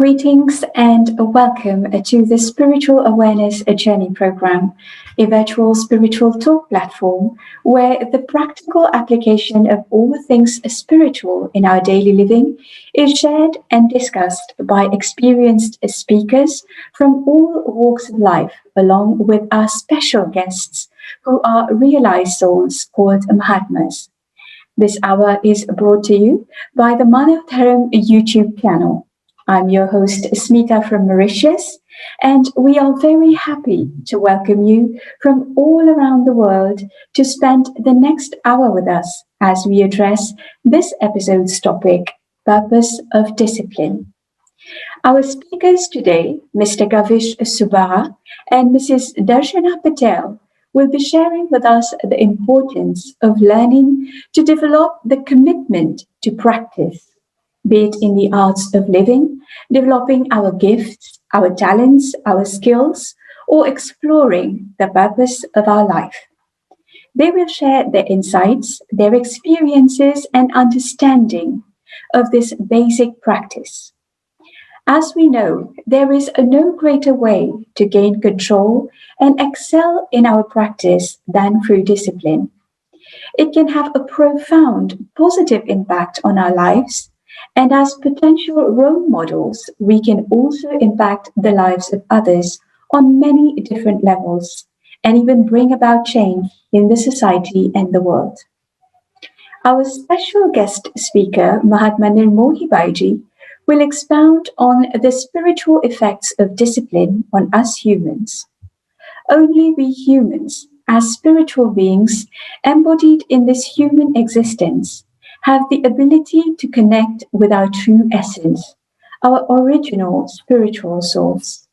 Greetings and welcome to the Spiritual Awareness Journey program, a virtual spiritual talk platform where the practical application of all things spiritual in our daily living is shared and discussed by experienced speakers from all walks of life, along with our special guests who are realized souls called Mahatmas. This hour is brought to you by the Manav Dharam YouTube channel. I'm your host, Smita from Mauritius, and we are very happy to welcome you from all around the world to spend the next hour with us as we address this episode's topic, Purpose of Discipline. Our speakers today, Mr. Gavish Subara and Mrs. Darshana Patel, will be sharing with us the importance of learning to develop the commitment to practice, be it in the arts of living, developing our gifts, our talents, our skills, or exploring the purpose of our life. They will share their insights, their experiences, and understanding of this basic practice. As we know, there is no greater way to gain control and excel in our practice than through discipline. It can have a profound positive impact on our lives, and as potential role models, we can also impact the lives of others on many different levels and even bring about change in the society and the world. Our special guest speaker, Mahatma Nirmohi Baiji, will expound on the spiritual effects of discipline on us humans. Only we humans, as spiritual beings embodied in this human existence, have the ability to connect with our true essence, our original spiritual source.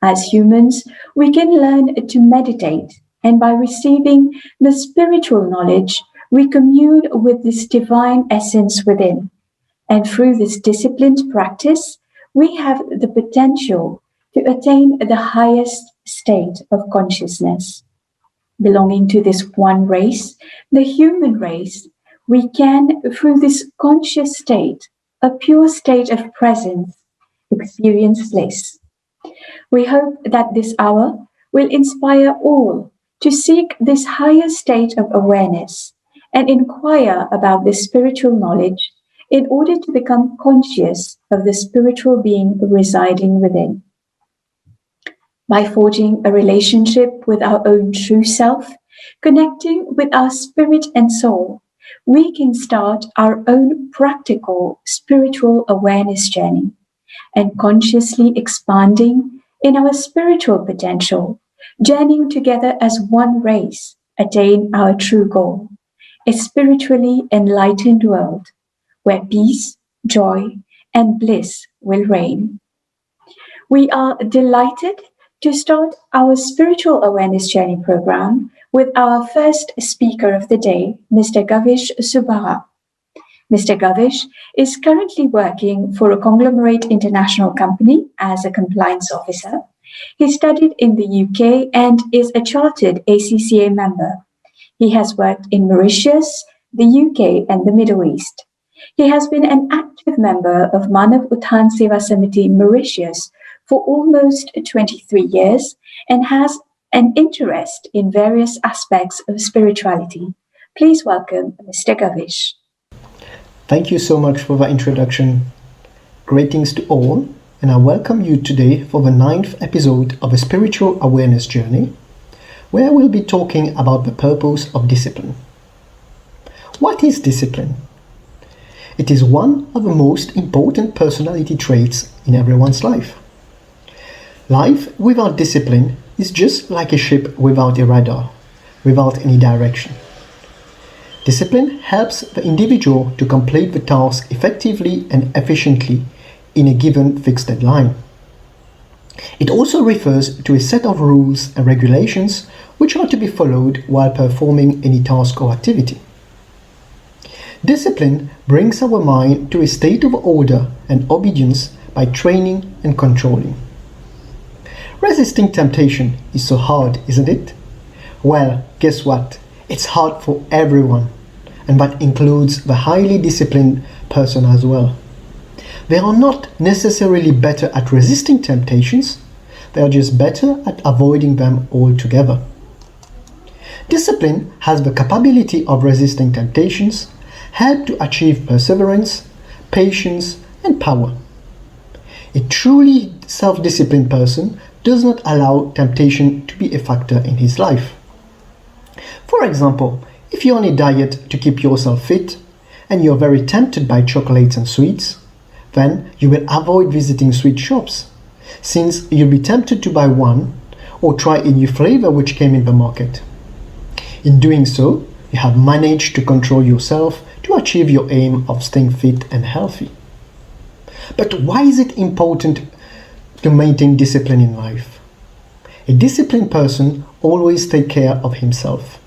As humans, we can learn to meditate, and by receiving the spiritual knowledge, we commune with this divine essence within. And through this disciplined practice, we have the potential to attain the highest state of consciousness. Belonging to this one race, the human race, we can, through this conscious state, a pure state of presence, experience bliss. We hope that this hour will inspire all to seek this higher state of awareness and inquire about this spiritual knowledge in order to become conscious of the spiritual being residing within. By forging a relationship with our own true self, connecting with our spirit and soul, we can start our own practical spiritual awareness journey and consciously expanding in our spiritual potential, journeying together as one race, attain our true goal, a spiritually enlightened world where peace, joy, and bliss will reign. We are delighted to start our Spiritual Awareness Journey program with our first speaker of the day, Mr. Gavish Subara. Mr. Gavish is currently working for a conglomerate international company as a compliance officer. He studied in the UK and is a chartered ACCA member. He has worked in Mauritius, the UK, and the Middle East. He has been an active member of Manav Dharam Seva Samiti Mauritius for almost 23 years and has an interest in various aspects of spirituality. Please welcome Mr. Gavish. Thank you so much for the introduction. Greetings to all, and I welcome you today for the 9th episode of a Spiritual Awareness Journey, where we'll be talking about the purpose of discipline. What is discipline? It is one of the most important personality traits in everyone's life. Life without discipline is just like a ship without a radar, without any direction. Discipline helps the individual to complete the task effectively and efficiently in a given fixed deadline. It also refers to a set of rules and regulations which are to be followed while performing any task or activity. Discipline brings our mind to a state of order and obedience by training and controlling. Resisting temptation is so hard, isn't it? Well, guess what? It's hard for everyone, and that includes the highly disciplined person as well. They are not necessarily better at resisting temptations, they are just better at avoiding them altogether. Discipline has the capability of resisting temptations, help to achieve perseverance, patience, and power. A truly self-disciplined person does not allow temptation to be a factor in his life. For example, if you're on a diet to keep yourself fit and you're very tempted by chocolates and sweets, then you will avoid visiting sweet shops, since you'll be tempted to buy one or try a new flavor which came in the market. In doing so, you have managed to control yourself to achieve your aim of staying fit and healthy. But why is it important to maintain discipline in life? A disciplined person always takes care of himself.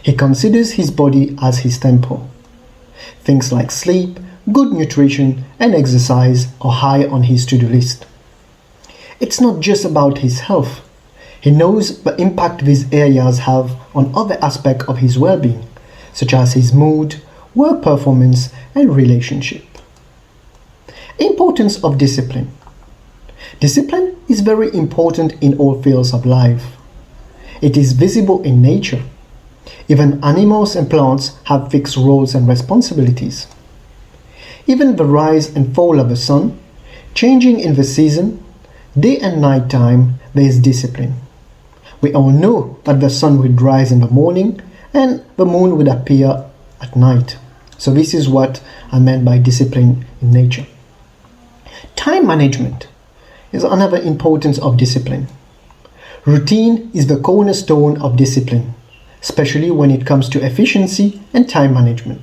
He considers his body as his temple. Things like sleep, good nutrition, and exercise are high on his to-do list. It's not just about his health. He knows the impact these areas have on other aspects of his well-being, such as his mood, work performance, and relationship. Importance of discipline. Discipline is very important in all fields of life. It is visible in nature. Even animals and plants have fixed roles and responsibilities. Even the rise and fall of the sun, changing in the season, day and night time, there is discipline. We all know that the sun would rise in the morning and the moon would appear at night. So this is what I meant by discipline in nature. Time management is another importance of discipline. Routine is the cornerstone of discipline, especially when it comes to efficiency and time management.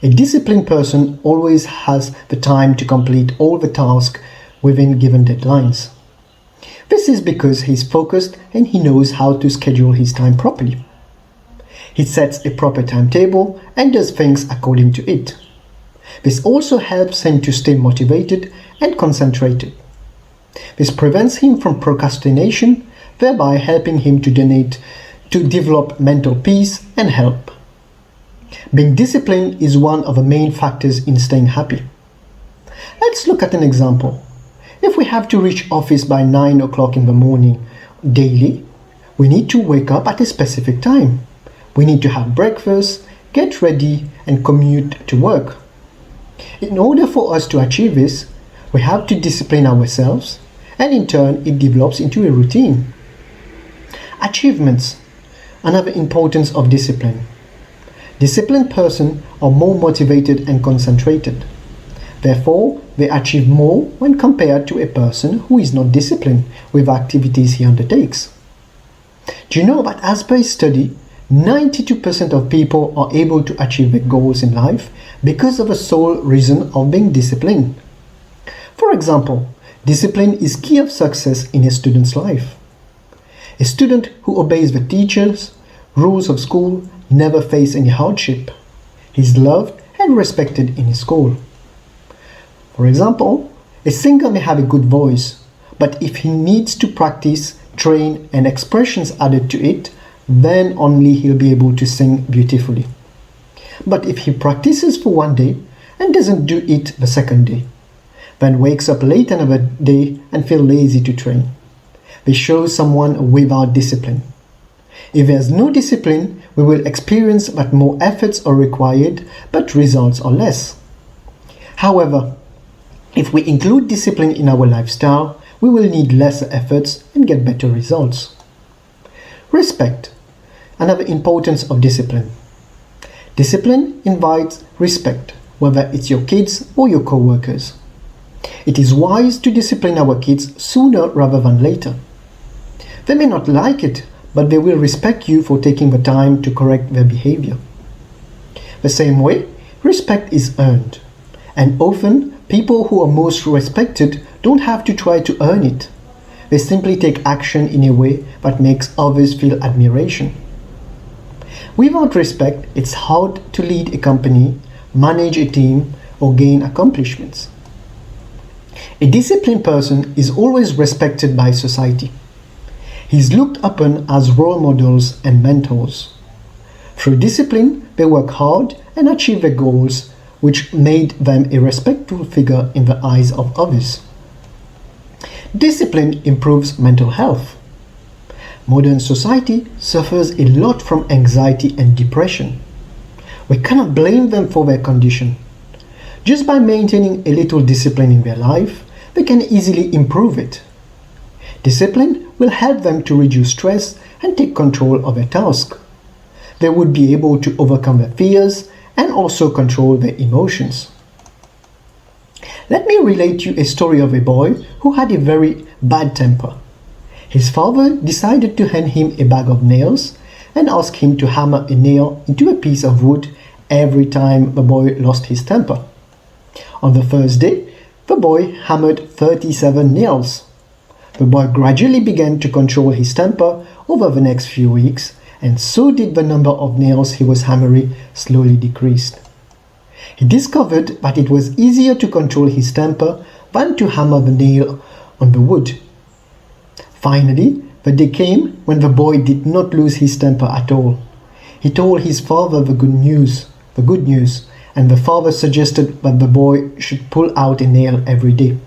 A disciplined person always has the time to complete all the tasks within given deadlines. This is because he's focused and he knows how to schedule his time properly. He sets a proper timetable and does things according to it. This also helps him to stay motivated and concentrated. This prevents him from procrastination, thereby helping him to develop mental peace and help. Being disciplined is one of the main factors in staying happy. Let's look at an example. If we have to reach office by 9 o'clock in the morning daily, we need to wake up at a specific time. We need to have breakfast, get ready, and commute to work. In order for us to achieve this, we have to discipline ourselves, and in turn it develops into a routine. Achievements. Another importance of discipline. Disciplined persons are more motivated and concentrated. Therefore, they achieve more when compared to a person who is not disciplined with activities he undertakes. Do you know that as per a study, 92% of people are able to achieve their goals in life because of the sole reason of being disciplined? For example, discipline is key of success in a student's life. A student who obeys the teachers, rules of school never faces any hardship. He is loved and respected in his school. For example, a singer may have a good voice, but if he needs to practice, train, and expressions added to it, then only he'll be able to sing beautifully. But if he practices for one day and doesn't do it the second day, then wakes up late another day and feels lazy to train, this shows someone without discipline. If there's no discipline, we will experience that more efforts are required, but results are less. However, if we include discipline in our lifestyle, we will need lesser efforts and get better results. Respect. Another importance of discipline. Discipline invites respect, whether it's your kids or your co-workers. It is wise to discipline our kids sooner rather than later. They may not like it, but they will respect you for taking the time to correct their behavior. The same way, respect is earned, and often people who are most respected don't have to try to earn it. They simply take action in a way that makes others feel admiration. Without respect, it's hard to lead a company, manage a team, or gain accomplishments. A disciplined person is always respected by society. He is looked upon as role models and mentors. Through discipline, they work hard and achieve their goals which made them a respectful figure in the eyes of others. Discipline improves mental health. Modern society suffers a lot from anxiety and depression. We cannot blame them for their condition. Just by maintaining a little discipline in their life, they can easily improve it. Discipline will help them to reduce stress and take control of their task. They would be able to overcome their fears and also control their emotions. Let me relate you a story of a boy who had a very bad temper. His father decided to hand him a bag of nails and ask him to hammer a nail into a piece of wood every time the boy lost his temper. On the first day, the boy hammered 37 nails. The boy gradually began to control his temper over the next few weeks, and so did the number of nails he was hammering slowly decreased. He discovered that it was easier to control his temper than to hammer the nail on the wood. Finally, the day came when the boy did not lose his temper at all. He told his father the good news, and the father suggested that the boy should pull out a nail every day.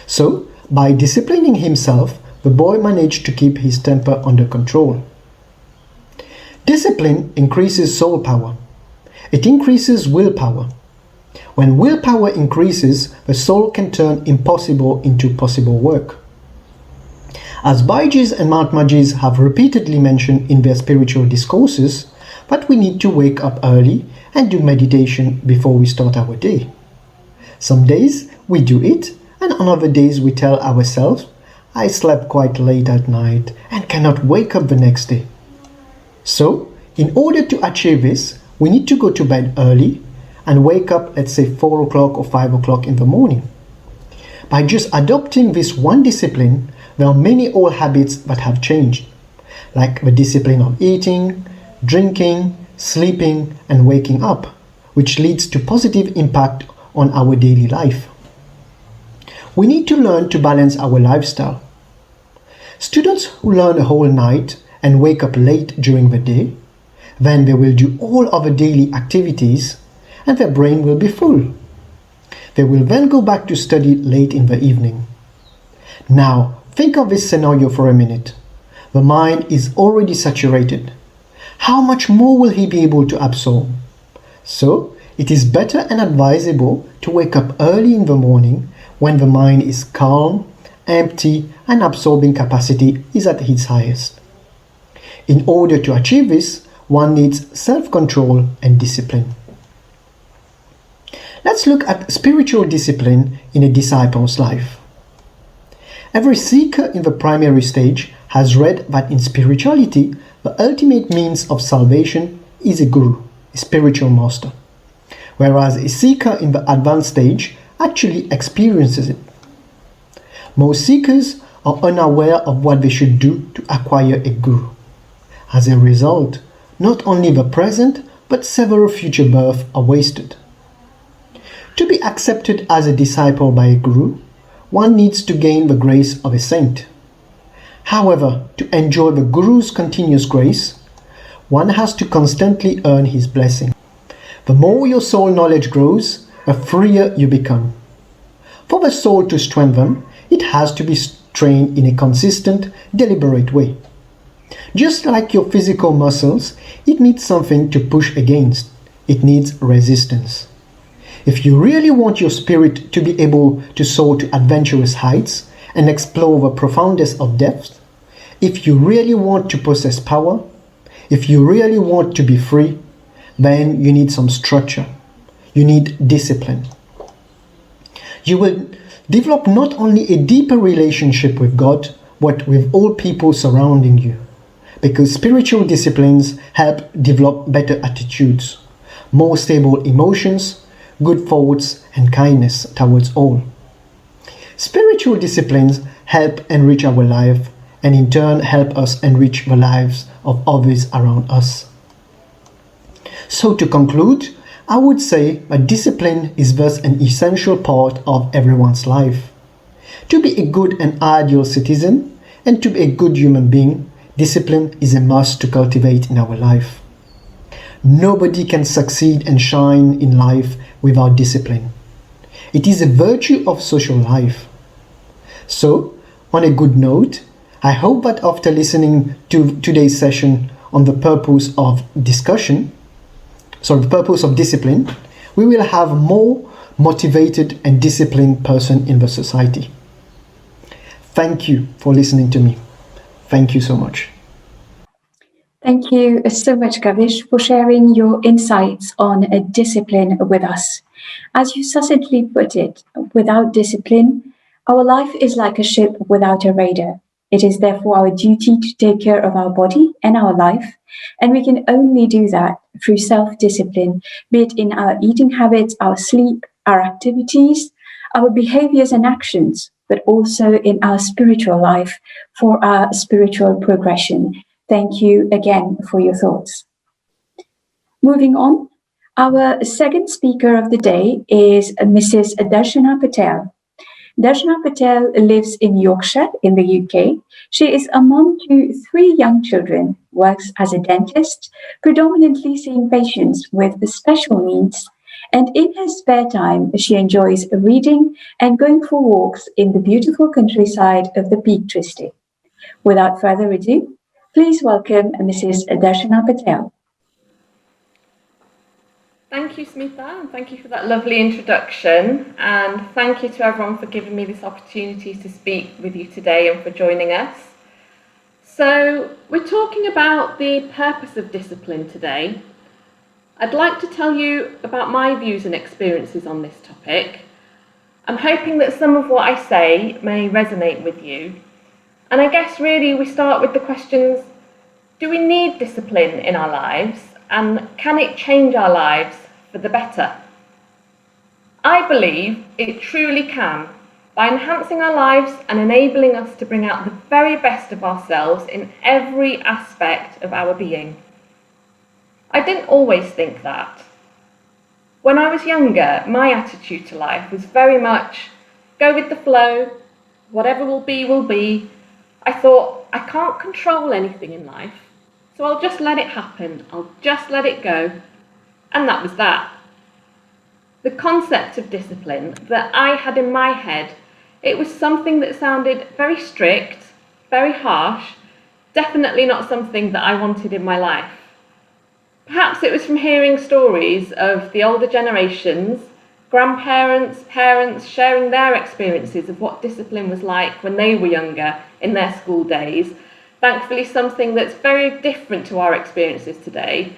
So, by disciplining himself, the boy managed to keep his temper under control. Discipline increases soul power. It increases willpower. When willpower increases, the soul can turn impossible into possible work. As Baiji's and Mahatmaji's have repeatedly mentioned in their spiritual discourses, that we need to wake up early and do meditation before we start our day. Some days we do it, and on other days we tell ourselves, I slept quite late at night and cannot wake up the next day. So, in order to achieve this, we need to go to bed early and wake up, let's say 4 o'clock or 5 o'clock in the morning. By just adopting this one discipline, there are many old habits that have changed, like the discipline of eating, drinking, sleeping, and waking up, which leads to positive impact on our daily life. We need to learn to balance our lifestyle. Students who learn a whole night and wake up late during the day, then they will do all other daily activities and their brain will be full. They will then go back to study late in the evening. Now, think of this scenario for a minute. The mind is already saturated. How much more will he be able to absorb? So, it is better and advisable to wake up early in the morning when the mind is calm, empty, and absorbing capacity is at its highest. In order to achieve this, one needs self-control and discipline. Let's look at spiritual discipline in a disciple's life. Every seeker in the primary stage has read that in spirituality, the ultimate means of salvation is a guru, a spiritual master, whereas a seeker in the advanced stage actually experiences it. Most seekers are unaware of what they should do to acquire a guru. As a result, not only the present, but several future births are wasted. To be accepted as a disciple by a guru, one needs to gain the grace of a saint. However, to enjoy the guru's continuous grace, one has to constantly earn his blessing. The more your soul knowledge grows, the freer you become. For the soul to strengthen, it has to be trained in a consistent, deliberate way. Just like your physical muscles, it needs something to push against. It needs resistance. If you really want your spirit to be able to soar to adventurous heights and explore the profoundest of depths, if you really want to possess power, if you really want to be free, then you need some structure. You need discipline. You will develop not only a deeper relationship with God, but with all people surrounding you. Because spiritual disciplines help develop better attitudes, more stable emotions, good thoughts, and kindness towards all. Spiritual disciplines help enrich our life and in turn help us enrich the lives of others around us. So to conclude, I would say that discipline is thus an essential part of everyone's life. To be a good and ideal citizen and to be a good human being, discipline is a must to cultivate in our life. Nobody can succeed and shine in life without discipline. It is a virtue of social life. So, on a good note, I hope that after listening to today's session on the purpose of discussion, the purpose of discipline, we will have a more motivated and disciplined person in the society. Thank you for listening to me. Thank you so much. Thank you so much, Kavish, for sharing your insights on a discipline with us. As you succinctly put it, without discipline, our life is like a ship without a rudder. It is therefore our duty to take care of our body and our life, and we can only do that through self discipline, be it in our eating habits, our sleep, our activities, our behaviors and actions, but also in our spiritual life for our spiritual progression. Thank you again for your thoughts. Moving on, our second speaker of the day is Mrs. Darshana Patel. Darshana Patel lives in Yorkshire in the UK. She is a mom to 3 young children, works as a dentist, predominantly seeing patients with special needs, and in her spare time, she enjoys reading and going for walks in the beautiful countryside of the Peak District. Without further ado, please welcome Mrs. Darshana Patel. Thank you, Smitha, and thank you for that lovely introduction. And thank you to everyone for giving me this opportunity to speak with you today and for joining us. So, we're talking about the purpose of discipline today. I'd like to tell you about my views and experiences on this topic. I'm hoping that some of what I say may resonate with you. And I guess really we start with the questions, do we need discipline in our lives, and can it change our lives for the better? I believe it truly can, by enhancing our lives and enabling us to bring out the very best of ourselves in every aspect of our being. I didn't always think that. When I was younger, my attitude to life was very much go with the flow, whatever will be, will be. I thought, I can't control anything in life, so I'll just let it happen, I'll just let it go, and that was that. The concept of discipline that I had in my head, it was something that sounded very strict, very harsh, definitely not something that I wanted in my life. Perhaps it was from hearing stories of the older generations, grandparents, parents sharing their experiences of what discipline was like when they were younger in their school days. Thankfully, something that's very different to our experiences today.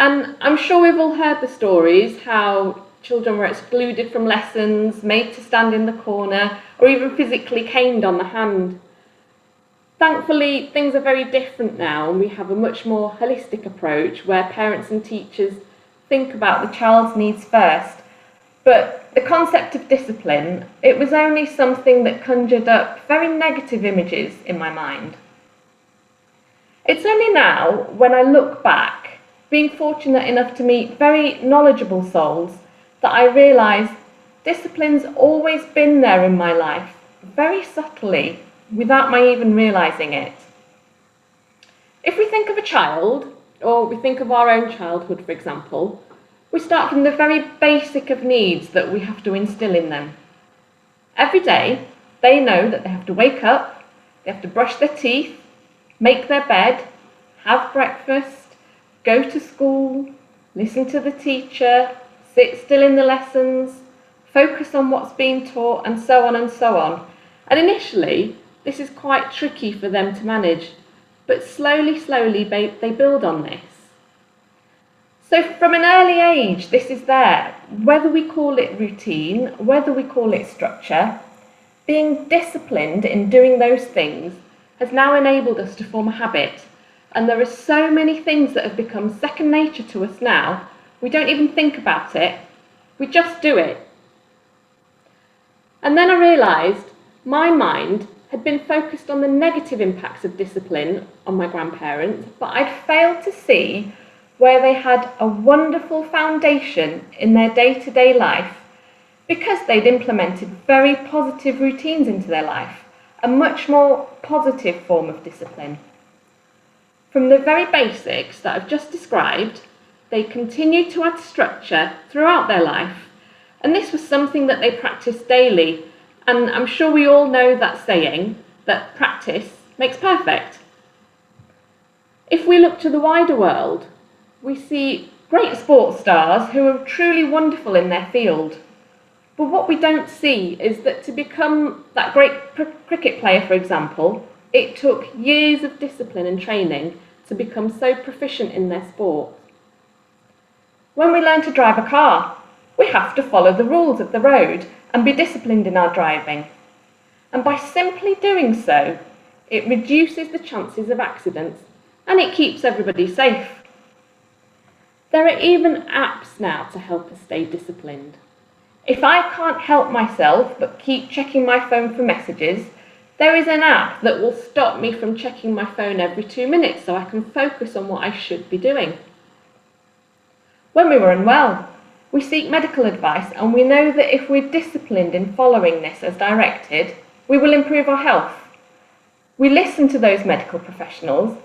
And I'm sure we've all heard the stories how children were excluded from lessons, made to stand in the corner, or even physically caned on the hand. Thankfully, things are very different now, and we have a much more holistic approach where parents and teachers think about the child's needs first. But the concept of discipline, it was only something that conjured up very negative images in my mind. It's only now, when I look back, being fortunate enough to meet very knowledgeable souls, that I realise discipline's always been there in my life, very subtly, without my even realising it. If we think of a child, or we think of our own childhood, for example, we start from the very basic of needs that we have to instill in them. Every day, they know that they have to wake up, they have to brush their teeth, make their bed, have breakfast, go to school, listen to the teacher, sit still in the lessons, focus on what's being taught, and so on and so on. And initially, this is quite tricky for them to manage, but slowly, they build on this. So from an early age, this is there. Whether we call it routine, whether we call it structure, being disciplined in doing those things has now enabled us to form a habit. And there are so many things that have become second nature to us now, we don't even think about it, we just do it. And then I realised my mind had been focused on the negative impacts of discipline on my grandparents, but I'd failed to see where they had a wonderful foundation in their day-to-day life because they'd implemented very positive routines into their life, a much more positive form of discipline. From the very basics that I've just described, they continued to add structure throughout their life, and this was something that they practiced daily. And I'm sure we all know that saying, that practice makes perfect. If we look to the wider world, we see great sports stars who are truly wonderful in their field. But what we don't see is that to become that great cricket player, for example, it took years of discipline and training to become so proficient in their sport. When we learn to drive a car, we have to follow the rules of the road and be disciplined in our driving. And by simply doing so, it reduces the chances of accidents and it keeps everybody safe. There are even apps now to help us stay disciplined. If I can't help myself but keep checking my phone for messages, there is an app that will stop me from checking my phone every 2 minutes so I can focus on what I should be doing. When we were unwell, we seek medical advice, and we know that if we're disciplined in following this as directed, we will improve our health. We listen to those medical professionals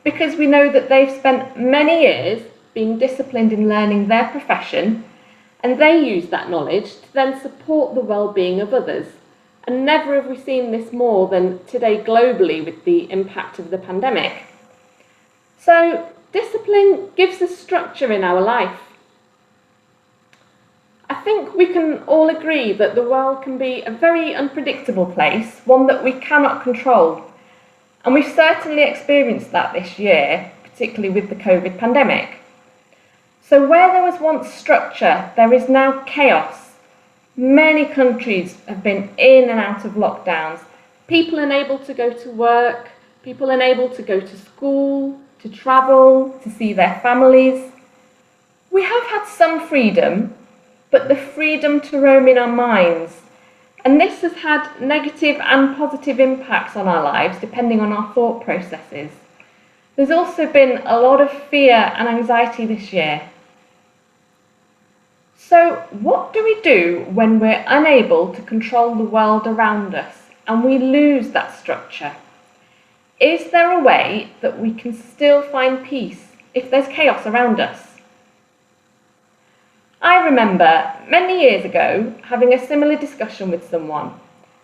because we know that they've spent many years being disciplined in learning their profession, and they use that knowledge to then support the well-being of others. And never have we seen this more than today globally with the impact of the pandemic. So discipline gives us structure in our life. I think we can all agree that the world can be a very unpredictable place, one that we cannot control. And we've certainly experienced that this year, particularly with the COVID pandemic. So where there was once structure, there is now chaos. Many countries have been in and out of lockdowns. People unable to go to work, people unable to go to school, to travel, to see their families. We have had some freedom, but the freedom to roam in our minds. And this has had negative and positive impacts on our lives, depending on our thought processes. There's also been a lot of fear and anxiety this year. So what do we do when we're unable to control the world around us and we lose that structure? Is there a way that we can still find peace if there's chaos around us? I remember many years ago having a similar discussion with someone,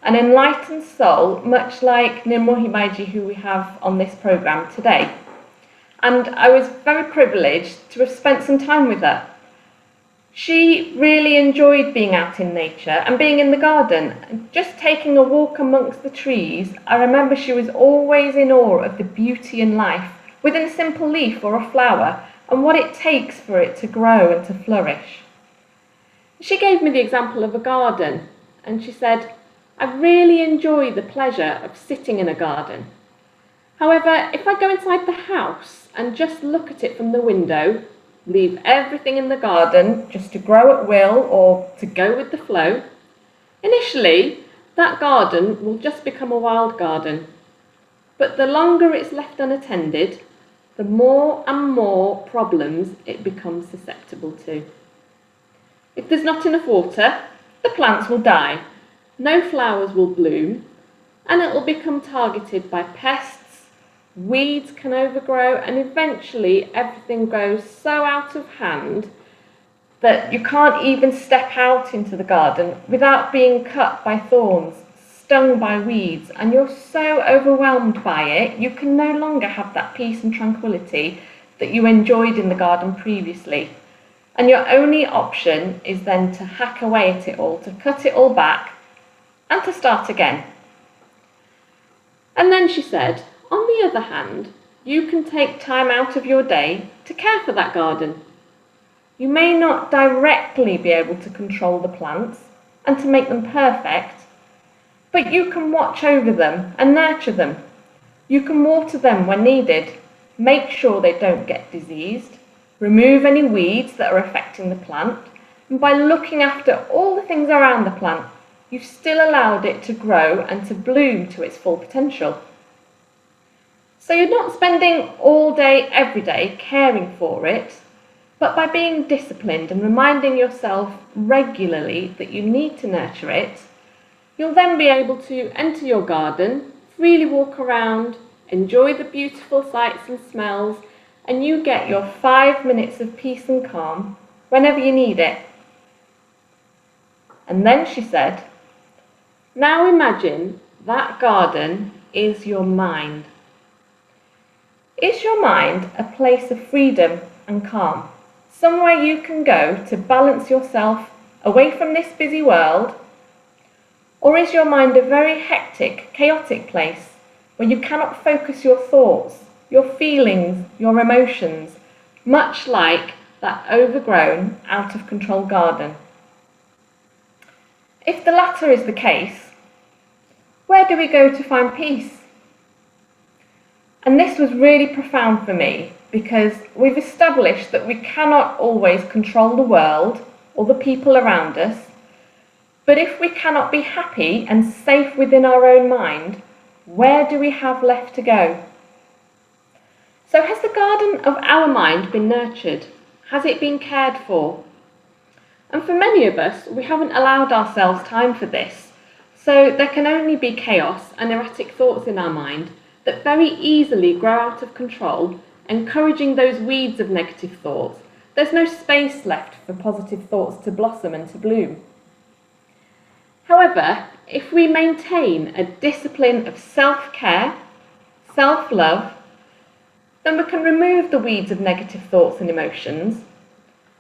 an enlightened soul, much like Nirmohi Maiji, who we have on this programme today. And I was very privileged to have spent some time with her. She really enjoyed being out in nature and being in the garden. And just taking a walk amongst the trees, I remember she was always in awe of the beauty and life within a simple leaf or a flower and what it takes for it to grow and to flourish. She gave me the example of a garden, and she said, I really enjoy the pleasure of sitting in a garden. However, if I go inside the house and just look at it from the window, leave everything in the garden just to grow at will or to go with the flow, initially that garden will just become a wild garden. But the longer it's left unattended, the more and more problems it becomes susceptible to. If there's not enough water, the plants will die, no flowers will bloom, and it will become targeted by pests, weeds can overgrow, and eventually everything goes so out of hand that you can't even step out into the garden without being cut by thorns, stung by weeds, and you're so overwhelmed by it, you can no longer have that peace and tranquility that you enjoyed in the garden previously. And your only option is then to hack away at it all, to cut it all back, and to start again. And then she said, on the other hand, you can take time out of your day to care for that garden. You may not directly be able to control the plants and to make them perfect, but you can watch over them and nurture them. You can water them when needed, make sure they don't get diseased, remove any weeds that are affecting the plant, and by looking after all the things around the plant, you've still allowed it to grow and to bloom to its full potential. So you're not spending all day, every day, caring for it, but by being disciplined and reminding yourself regularly that you need to nurture it, you'll then be able to enter your garden, freely walk around, enjoy the beautiful sights and smells, and you get your 5 minutes of peace and calm whenever you need it. And then she said, now imagine that garden is your mind. Is your mind a place of freedom and calm? Somewhere you can go to balance yourself away from this busy world? Or is your mind a very hectic, chaotic place where you cannot focus your thoughts, your feelings, your emotions, much like that overgrown, out of control garden? If the latter is the case, where do we go to find peace? And this was really profound for me, because we've established that we cannot always control the world or the people around us, but if we cannot be happy and safe within our own mind, where do we have left to go? So has the garden of our mind been nurtured? Has it been cared for? And for many of us, we haven't allowed ourselves time for this, so there can only be chaos and erratic thoughts in our mind that very easily grow out of control, encouraging those weeds of negative thoughts. There's no space left for positive thoughts to blossom and to bloom. However, if we maintain a discipline of self-care, self-love, then we can remove the weeds of negative thoughts and emotions.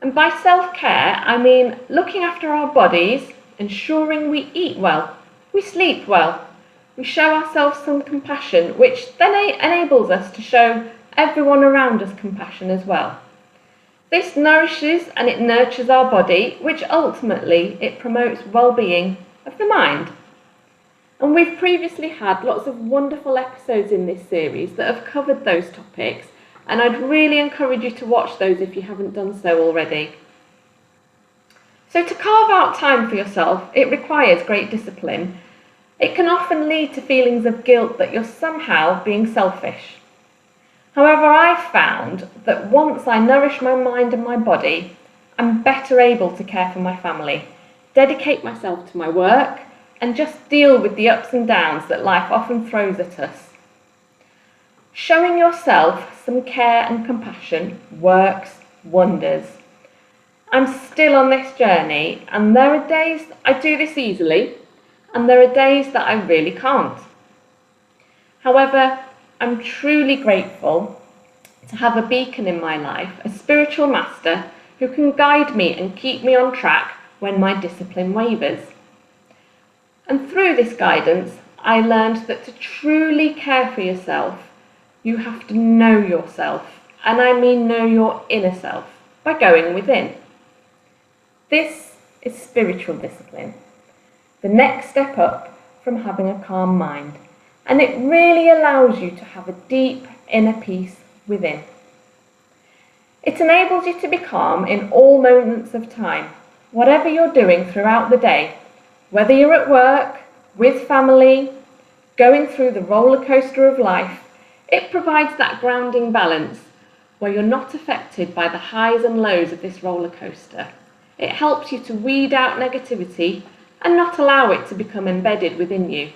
And by self-care, I mean looking after our bodies, ensuring we eat well, we sleep well, we show ourselves some compassion, which then enables us to show everyone around us compassion as well. This nourishes and it nurtures our body, which ultimately it promotes well-being of the mind. And we've previously had lots of wonderful episodes in this series that have covered those topics, and I'd really encourage you to watch those if you haven't done so already. So to carve out time for yourself, it requires great discipline. It can often lead to feelings of guilt that you're somehow being selfish. However, I've found that once I nourish my mind and my body, I'm better able to care for my family, dedicate myself to my work, and just deal with the ups and downs that life often throws at us. Showing yourself some care and compassion works wonders. I'm still on this journey, and there are days I do this easily, and there are days that I really can't. However, I'm truly grateful to have a beacon in my life, a spiritual master who can guide me and keep me on track when my discipline wavers. And through this guidance, I learned that to truly care for yourself, you have to know yourself, and I mean know your inner self, by going within. This is spiritual discipline, the next step up from having a calm mind, and it really allows you to have a deep inner peace within. It enables you to be calm in all moments of time, whatever you're doing throughout the day, whether you're at work, with family, going through the roller coaster of life. It provides that grounding balance where you're not affected by the highs and lows of this roller coaster. It helps you to weed out negativity and not allow it to become embedded within you.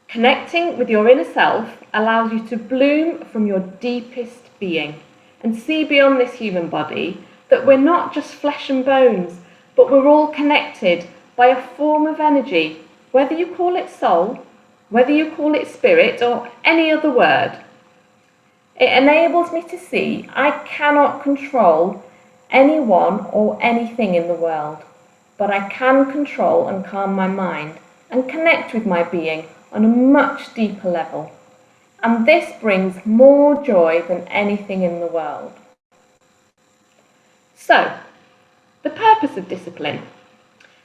Connecting with your inner self allows you to bloom from your deepest being and see beyond this human body that we're not just flesh and bones, but we're all connected by a form of energy, whether you call it soul, whether you call it spirit, or any other word. It enables me to see I cannot control anyone or anything in the world, but I can control and calm my mind and connect with my being on a much deeper level. And this brings more joy than anything in the world. So, the purpose of discipline.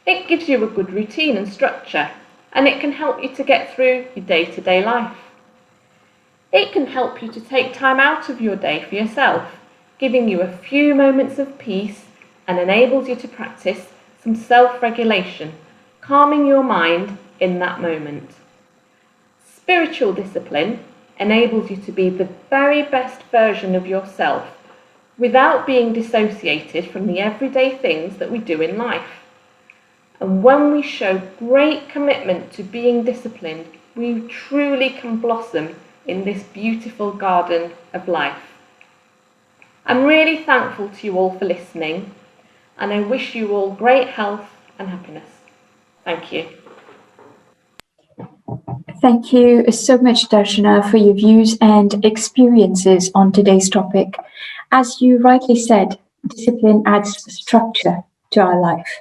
It gives you a good routine and structure, and it can help you to get through your day-to-day life. It can help you to take time out of your day for yourself, giving you a few moments of peace, and enables you to practice some self-regulation, calming your mind in that moment. Spiritual discipline enables you to be the very best version of yourself without being dissociated from the everyday things that we do in life. And when we show great commitment to being disciplined, we truly can blossom in this beautiful garden of life. I'm really thankful to you all for listening, and I wish you all great health and happiness. Thank you. Thank you so much, Darshana, for your views and experiences on today's topic. As you rightly said, discipline adds structure to our life.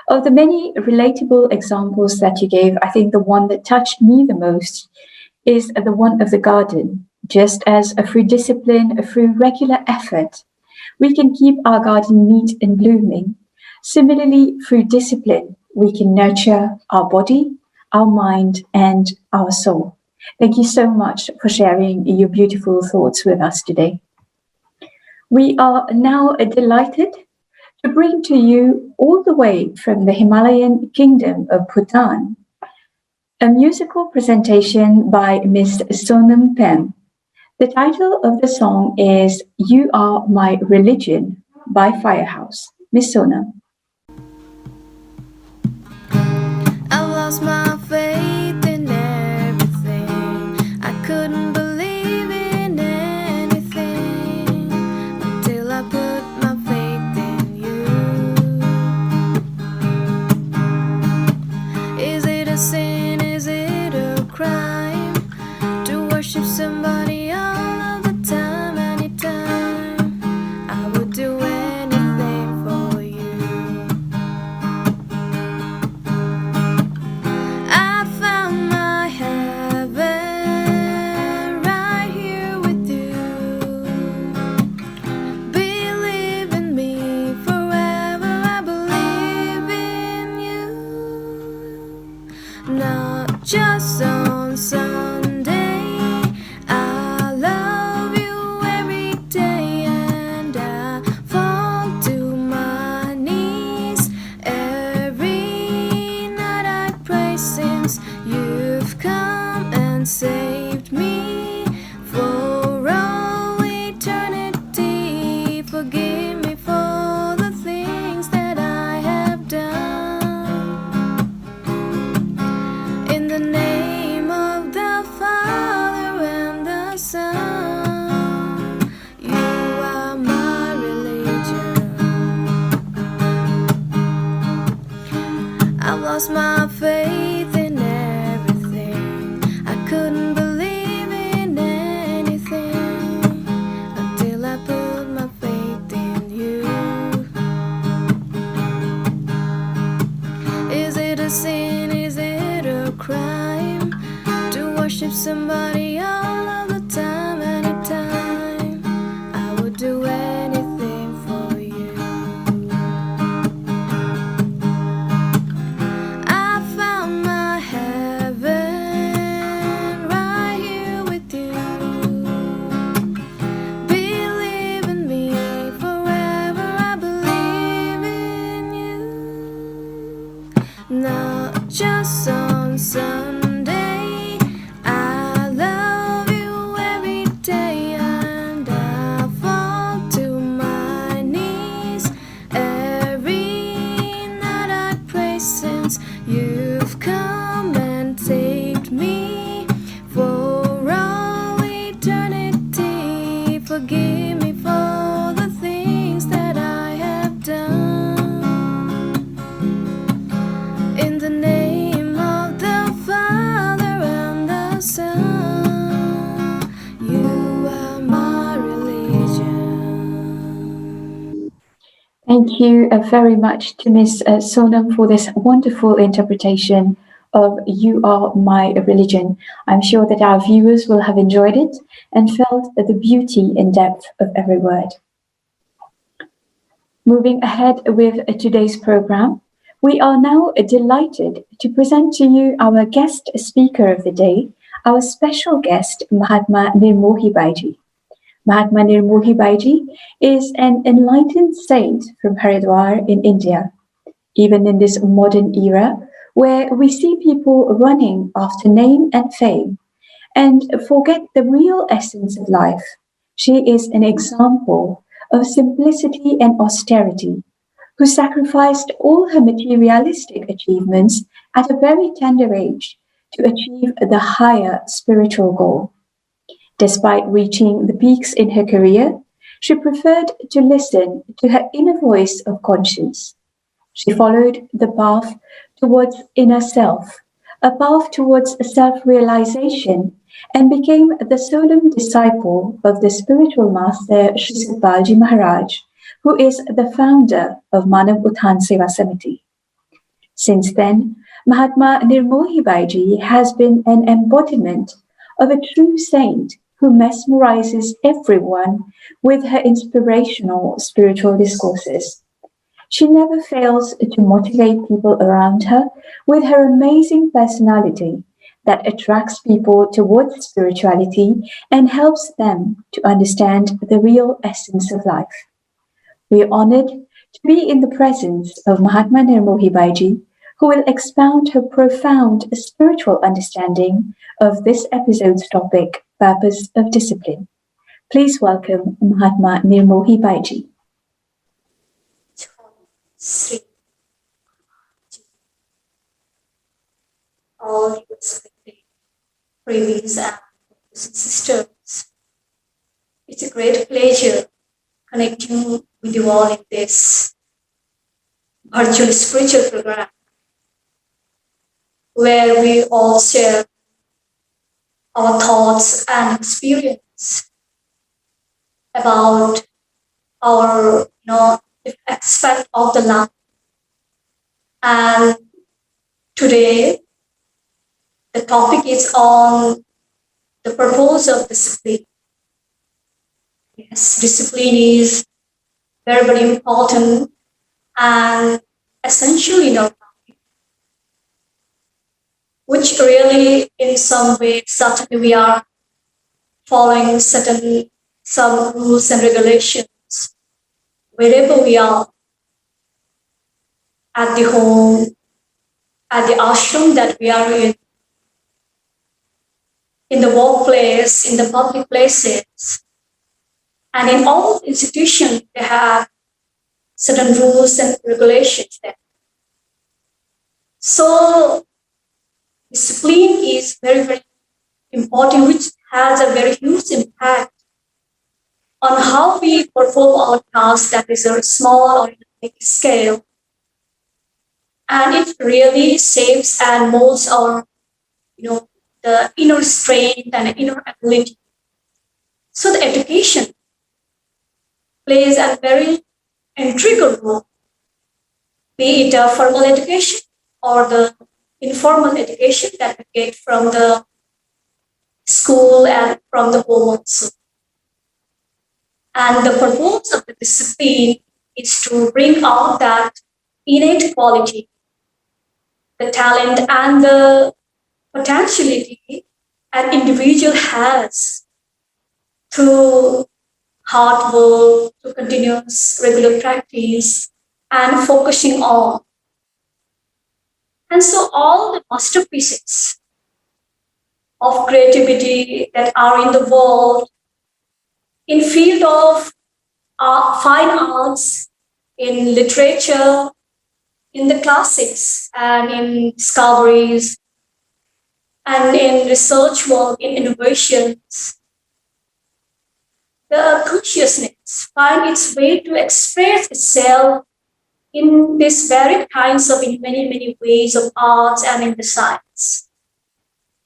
Of the many relatable examples that you gave, I think the one that touched me the most is the one of the garden. Just as through discipline, through regular effort, we can keep our garden neat and blooming. Similarly, through discipline, we can nurture our body, our mind, and our soul. Thank you so much for sharing your beautiful thoughts with us today. We are now delighted to bring to you, all the way from the Himalayan kingdom of Bhutan, a musical presentation by Miss Sonam Pem. The title of the song is You Are My Religion by Firehouse. Miss Sonam. I lost my faith in everything. I couldn't believe in anything until I put my faith in you. Is it a sin? Is it a crime to worship somebody all of the time, anytime? I would do anything for you. I found my heaven right here with you. Believe in me forever, I believe in you. Not just on Sunday, I love you every day, and I fall to my knees every night. I pray since you've come and saved me for all eternity. Forgive me for the things that I have done. In the name of the Father and the Son, you are my religion. I've lost my faith in everything. I couldn't believe in anything until I put my faith in you. Is it a sin? Is it a crime to worship somebody all of the time, anytime? I would do anything for you. I found my heaven right here with you. Believe in me forever, I believe in you. Not just on Sunday, I love you every day, and I fall to my knees every night. I pray since you've come and saved me for all eternity. Forgive me for the things that I have done. In the name of the Father and the Son, you are my religion. Thank you very much to Miss Sonam for this wonderful interpretation of You Are My Religion. I'm sure that our viewers will have enjoyed it and felt the beauty and depth of every word. Moving ahead with today's program, we are now delighted to present to you our guest speaker of the day, our special guest, Mahatma Nirmohi Baiji. Mahatma Nirmohi Baiji is an enlightened saint from Haridwar in India. Even in this modern era, where we see people running after name and fame and forget the real essence of life, she is an example of simplicity and austerity, who sacrificed all her materialistic achievements at a very tender age to achieve the higher spiritual goal. Despite reaching the peaks in her career, She preferred to listen to her inner voice of conscience. She followed the path towards inner self, a path towards self realization, and became the solemn disciple of the spiritual master Sri Satpalji Maharaj, who is the founder of Manav Dharam Seva Samiti. Since then, Mahatma Nirmohi Baiji has been an embodiment of a true saint who mesmerizes everyone with her inspirational spiritual discourses. She never fails to motivate people around her with her amazing personality that attracts people towards spirituality and helps them to understand the real essence of life. We are honored to be in the presence of Mahatma Nirmohi Baiji, who will expound her profound spiritual understanding of this episode's topic, Purpose of Discipline. Please welcome Mahatma Nirmohi Baiji. Sri, all respected previous and sisters. It's a great pleasure connecting with you all in this virtual spiritual program where we all share our thoughts and experience about our aspect of the life. And today the topic is on the purpose of discipline. Yes, discipline is very, very important and essential in our life, which really in some way certainly we are following some rules and regulations wherever we are, at the home, at the ashram that we are in the workplace, in the public places, and in all institutions, they have certain rules and regulations there. So discipline is very, very important, which has a very huge impact on how we perform our tasks, that is a small or big scale. And it really shapes and molds our, the inner strength and inner ability. So the education plays a very integral role, be it a formal education or the informal education that we get from the school and from the home also. And the purpose of the discipline is to bring out that innate quality, the talent and the potentiality an individual has through hard work, through continuous regular practice and focusing on. And so all the masterpieces of creativity that are in the world, in field of fine arts, in literature, in the classics, and in discoveries, and in research work, in innovations, the consciousness finds its way to express itself in these varied kinds of, in many, many ways of arts and in the science.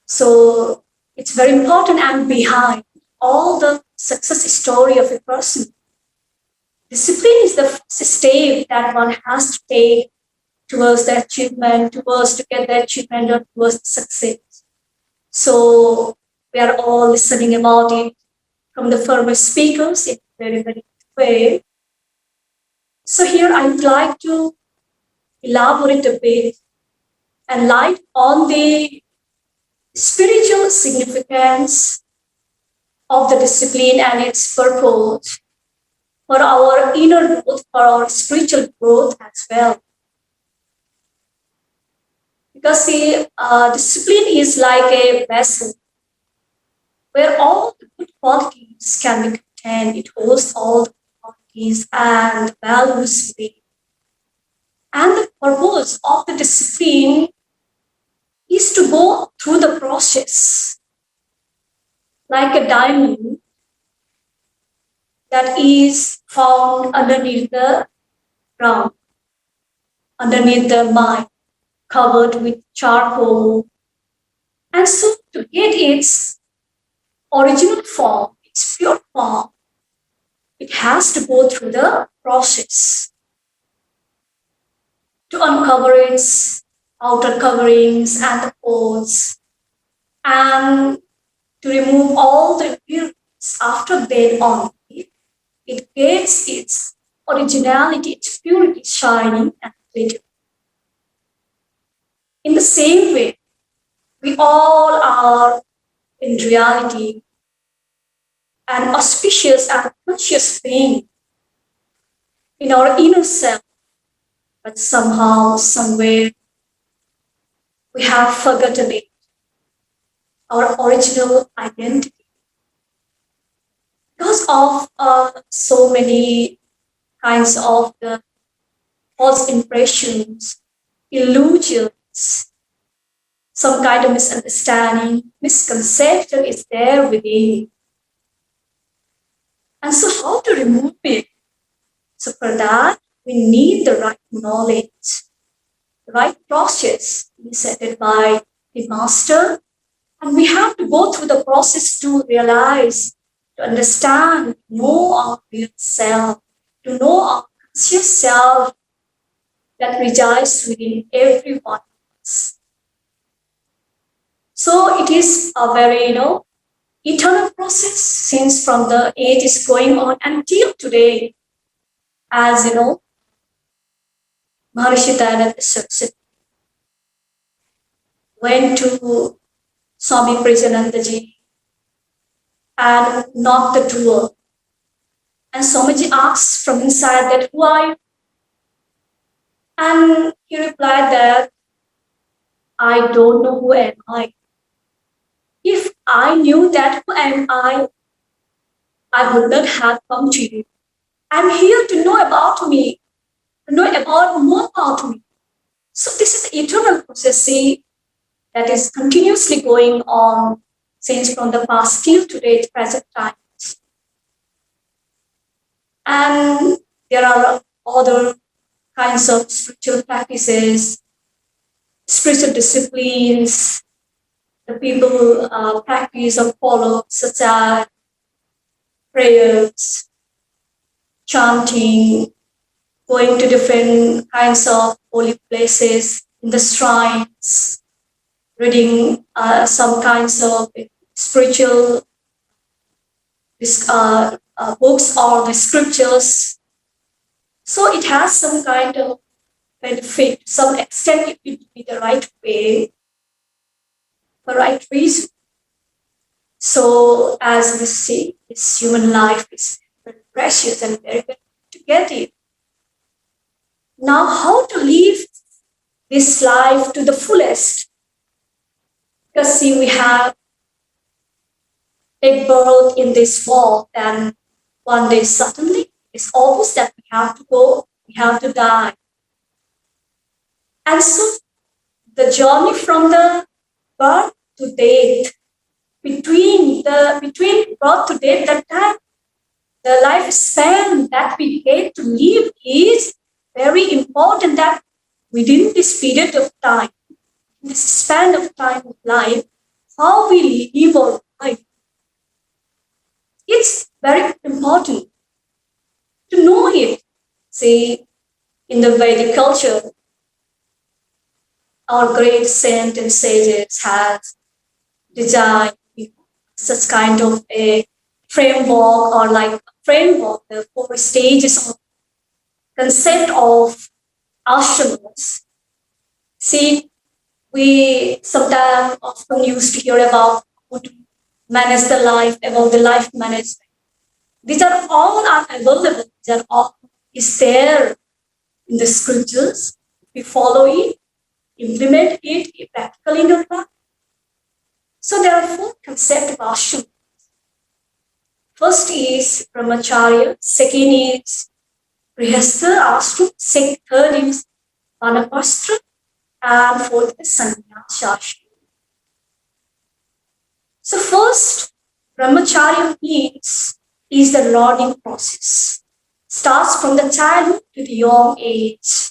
So it's very important, and behind all the success story of a person, discipline is the first step that one has to take towards the achievement, towards to get the achievement or towards the success. So we are all listening about it from the former speakers in a very, very good way. So here I would like to elaborate a bit and light on the spiritual significance of the discipline and its purpose for our inner growth, for our spiritual growth as well. Because the discipline is like a vessel where all the good qualities can be contained. It holds all the qualities and values within. And the purpose of the discipline is to go through the process like a diamond that is found underneath the ground, underneath the mine, covered with charcoal. And so to get its original form, its pure form, it has to go through the process to uncover its outer coverings and the pores, and to remove all the impurities. After then on, it gets its originality, its purity shining and glittering. In the same way, we all are in reality an auspicious and conscious being in our inner self, but somehow, somewhere, we have forgotten it, our original identity. Because of so many kinds of the false impressions, illusions, some kind of misunderstanding, misconception is there within. And so, how to remove it? So, for that, we need the right knowledge, the right process presented by the master. And we have to go through the process to realize, to understand, to know our real self, to know our conscious self that resides within every one of us. So it is a very, eternal process since from the age is going on until today. As Maharishi Dayananda Saraswati went to Swami Prajanandaji and knocked the door. And Swamiji asked from inside that, who are you? And he replied that, I don't know who am I. If I knew that who am I would not have come to you. I'm here to know about me, to know about more about me. So this is the eternal process, see, that is continuously going on since from the past till today's present times. And there are other kinds of spiritual practices, spiritual disciplines, the people practice or follow, such as prayers, chanting, going to different kinds of holy places in the shrines, reading some kinds of spiritual books or the scriptures. So it has some kind of benefit, to some extent it will be the right way, the right reason. So as we see, this human life is very precious and very, very to get it. Now, how to live this life to the fullest? Because see, we have take birth in this world, and one day suddenly it's obvious that we have to go, we have to die. And so the journey from the birth to death, between birth to death, that time, the lifespan that we get to live is very important, that within this period of time, this span of time of life, how we live our life. It's very important to know it. See, in the Vedic culture, our great saints and sages has designed such kind of a framework, or like a framework, the 4 stages of concept of ashramas. See, we sometimes often used to hear about how to manage the life, about the life management. These are all are available. These are all is there in the scriptures. We follow it, implement it practically in our life. So there are 4 concepts of ashram. First is brahmacharya, second is grihastha ashram, third is vanapastra, and fourth is sannyasa ashram. So first, brahmacharya means is the learning process. Starts from the childhood to the young age.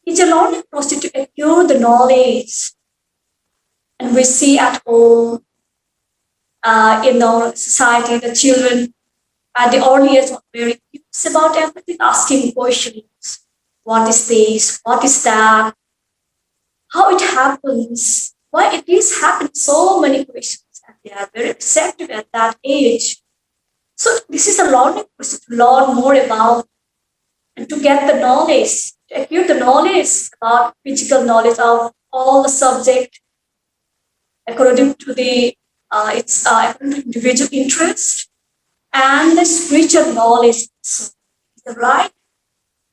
It's a learning process to acquire the knowledge. And we see at home, in our society, the children at the early age are very curious about everything, asking questions. What is this? What is that? How it happens? Why it is happening? So many questions. And they are very receptive at that age. So this is a learning process to learn more about and to get the knowledge, to acquire the knowledge about physical knowledge of all the subject according to the according to individual interest and the spiritual knowledge. So the right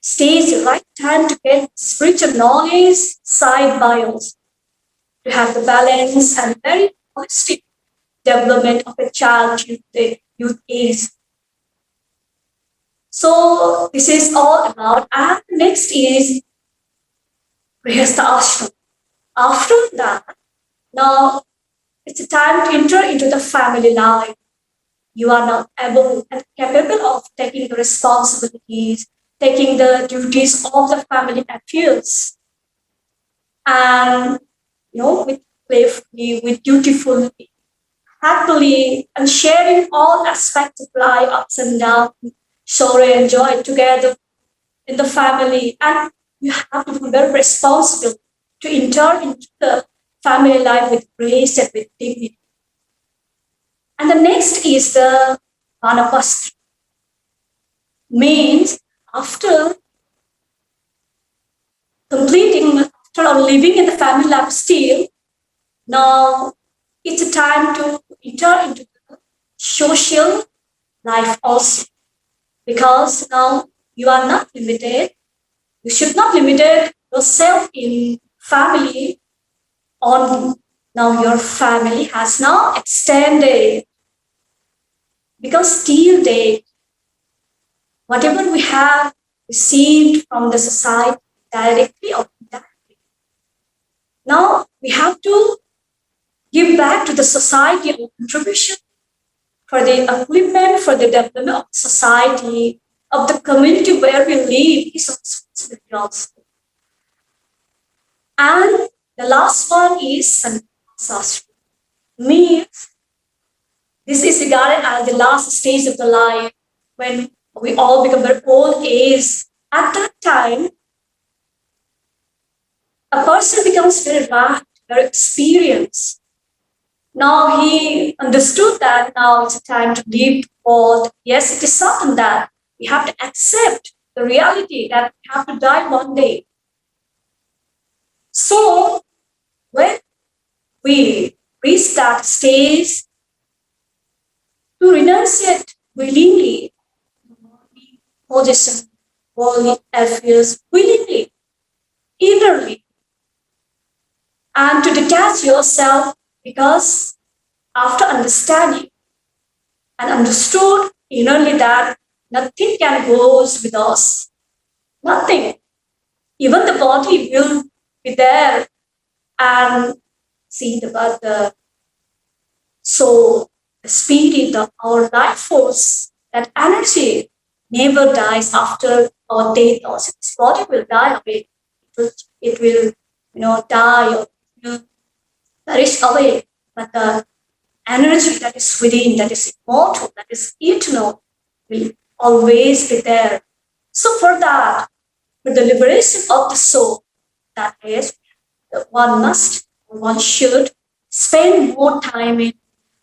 stage, the right time to get spiritual knowledge side by also to have the balance and very holistic development of a child to the youth age. So this is all about. And next is Grihastha Ashram. After that, now it's a time to enter into the family life. You are now able and capable of taking the responsibilities, taking the duties of the family affairs, and with playfully, with dutifully, happily, and sharing all aspects of life, ups and downs, sorrow and joy together in the family. And you have to be very responsible to enter into the family life with grace and with dignity. And the next is the Vanapasti. Means after completing, after living in the family life still, now it's a time to enter into the social life also. Because now you are not limited, you should not limit yourself in family only. Now your family has now extended because till date, whatever we have received from the society directly or indirectly, now we have to give back to the society a contribution for the upliftment, for the development of society, of the community where we live is a responsibility also. And the last one is Sannyasashram. Means this is regarded as the last stage of the life when we all become very old age. At that time, a person becomes very rapt, very experienced. Now he understood that now it's a time to leave the world. Yes, it is certain that we have to accept the reality that we have to die one day. So when we reach that stage, to renunciate willingly possession, worldly affairs, willingly, eagerly, and to detach yourself because after understanding and understood innerly that nothing can go with us, nothing, even the body will be there and see the soul, the spirit of our life force, that energy never dies after our death. Also, this body will die away. It will die or perish away. But the energy that is within, that is immortal, that is eternal, will always be there. So for that, for the liberation of the soul, that is, one should spend more time in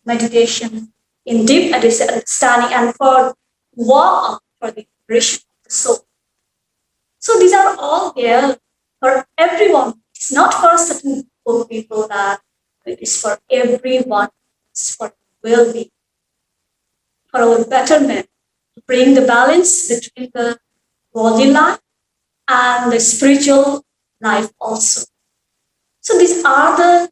meditation, in deep understanding, and for work for the liberation of the soul. So these are all there for everyone. It's not for certain people that it is for everyone. It's for well-being, for our betterment, to bring the balance between the body life and the spiritual life also. So these are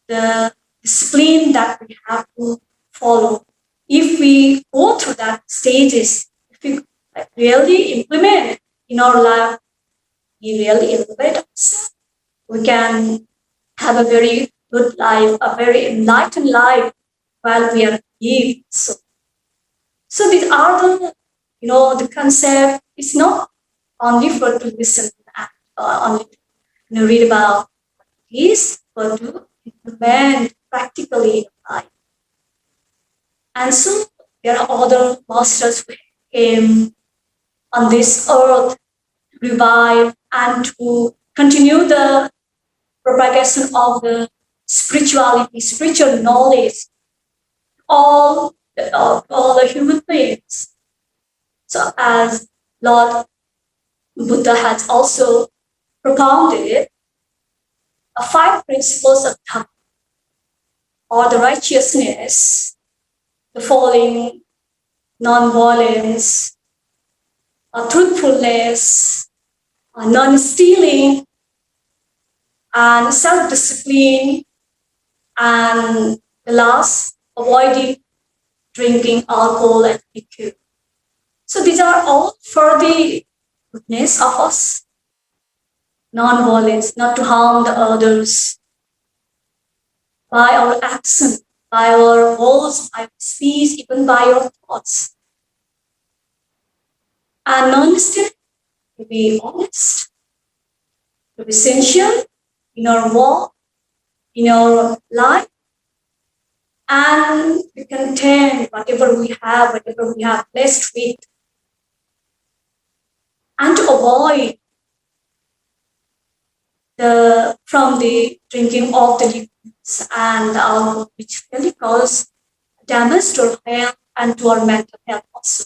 the discipline that we have to follow. If we go through that stages, if we really implement in our life, we really elevate ourselves, we can have a very good life, a very enlightened life while we are here. So So these are the concept is not only for to listen and only to read about this, but to implement practically in life. And so there are other masters who came on this earth to revive and to continue the propagation of the spirituality, spiritual knowledge, all the human beings. So as Lord Buddha has also propounded five principles of Dhamma, or the righteousness, the following non-violence, truthfulness, non-stealing, and self-discipline, and the last, avoiding drinking alcohol and liquor. So these are all for the goodness of us. Non-violence, not to harm the others by our action, by our words, by our speech, even by our thoughts. And non-stealing, to be honest, to be sincere in our walk, in our life, and be content whatever we have blessed with, and to avoid from the drinking of the liquids and alcohol, which really cause damage to our health and to our mental health also.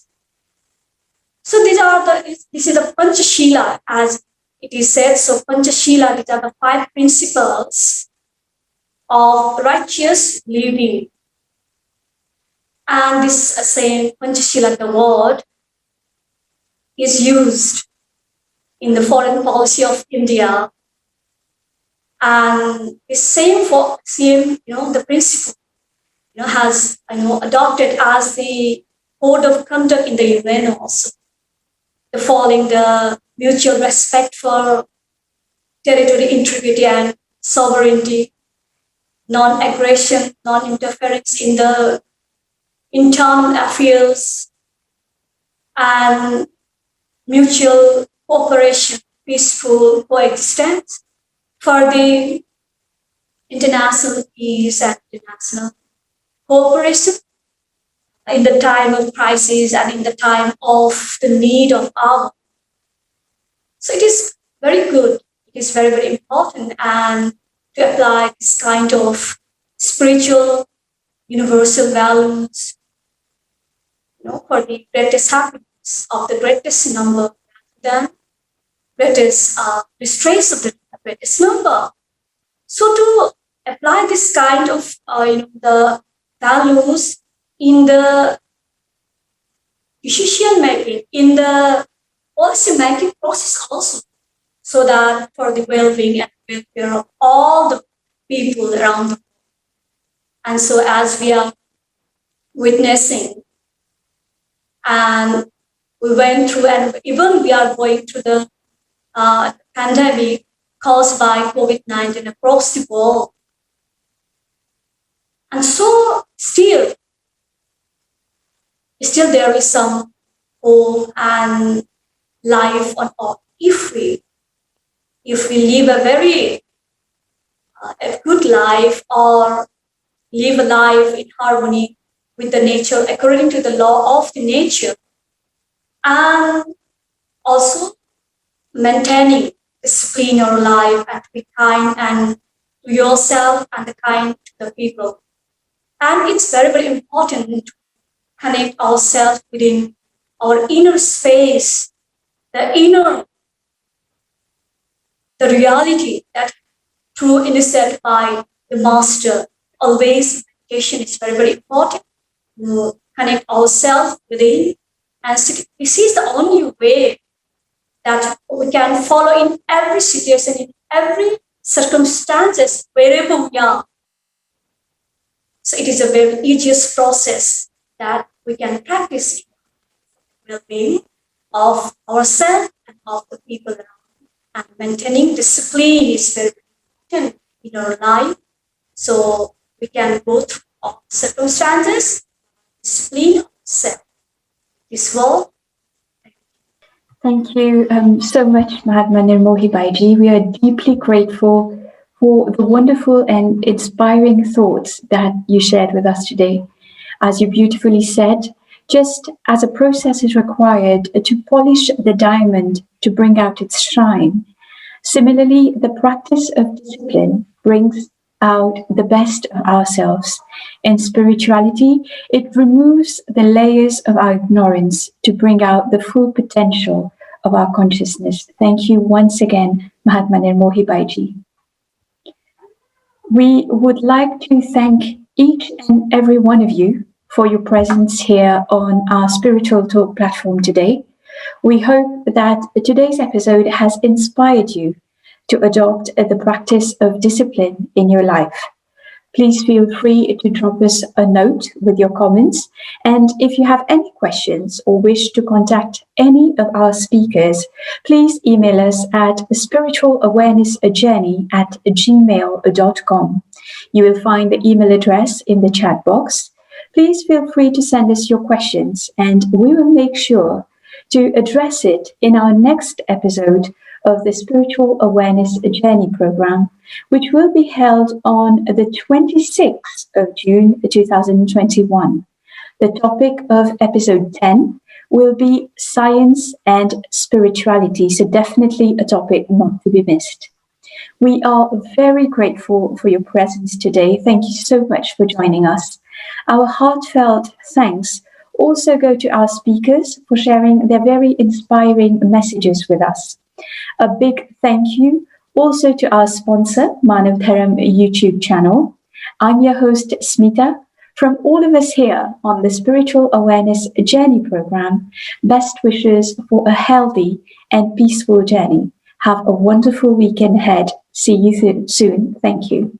So this is the Panchashila, as it is said. So Panchashila, these are the five principles of righteous living. And this same Panchashila, the word, is used in the foreign policy of India. And the the principle, has, adopted as the code of conduct in the UN also. The following the mutual respect for territory integrity and sovereignty, non-aggression, non-interference in the internal affairs, and mutual cooperation, peaceful coexistence for the international peace and international cooperation in the time of crisis and in the time of the need of our. So it is very good. It is very, very important, and to apply this kind of spiritual universal values, for the greatest happiness of the greatest number, then greatest distress of the greatest number. So to apply this kind of the values in the decision making, in the policy making process also, so that for the well-being and welfare of all the people around the world. And so as we are witnessing, and we went through, and even we are going through the pandemic caused by COVID-19 across the world. And so still there is some hope and life on earth if we live a very a good life, or live a life in harmony with the nature according to the law of the nature, and also maintaining discipline in our life, and to be kind and to yourself and the kind to the people. And it's very, very important to connect ourselves within our inner space, the reality that through initiated by the master. Always meditation is very, very important to connect ourselves within. And this is the only way that we can follow in every situation, in every circumstances, wherever we are. So it is a very easiest process that we can practice well-being of ourselves and of the people around. And maintaining discipline is very important in our life. So we can go through all circumstances, discipline ourselves. this world. Thank you so much, Mahatma Nirmohi Baiji. We are deeply grateful for the wonderful and inspiring thoughts that you shared with us today. As you beautifully said, just as a process is required to polish the diamond to bring out its shine, similarly, the practice of discipline brings out the best of ourselves. In spirituality, it removes the layers of our ignorance to bring out the full potential of our consciousness. Thank you once again, Mahatma Nirmohi Baiji. We would like to thank each and every one of you for your presence here on our Spiritual Talk platform today. We hope that today's episode has inspired you to adopt the practice of discipline in your life. Please feel free to drop us a note with your comments. And if you have any questions or wish to contact any of our speakers, please email us at spiritualawarenessjourney@gmail.com. You will find the email address in the chat box. Please feel free to send us your questions, and we will make sure to address it in our next episode of the Spiritual Awareness Journey program, which will be held on the 26th of June 2021. The topic of episode 10 will be science and spirituality, so definitely a topic not to be missed. We are very grateful for your presence today. Thank you so much for joining us. Our heartfelt thanks also go to our speakers for sharing their very inspiring messages with us. A big thank you also to our sponsor, Manav Dharam YouTube channel. I'm your host, Smita. From all of us here on the Spiritual Awareness Journey program, best wishes for a healthy and peaceful journey. Have a wonderful weekend ahead. See you soon. Thank you.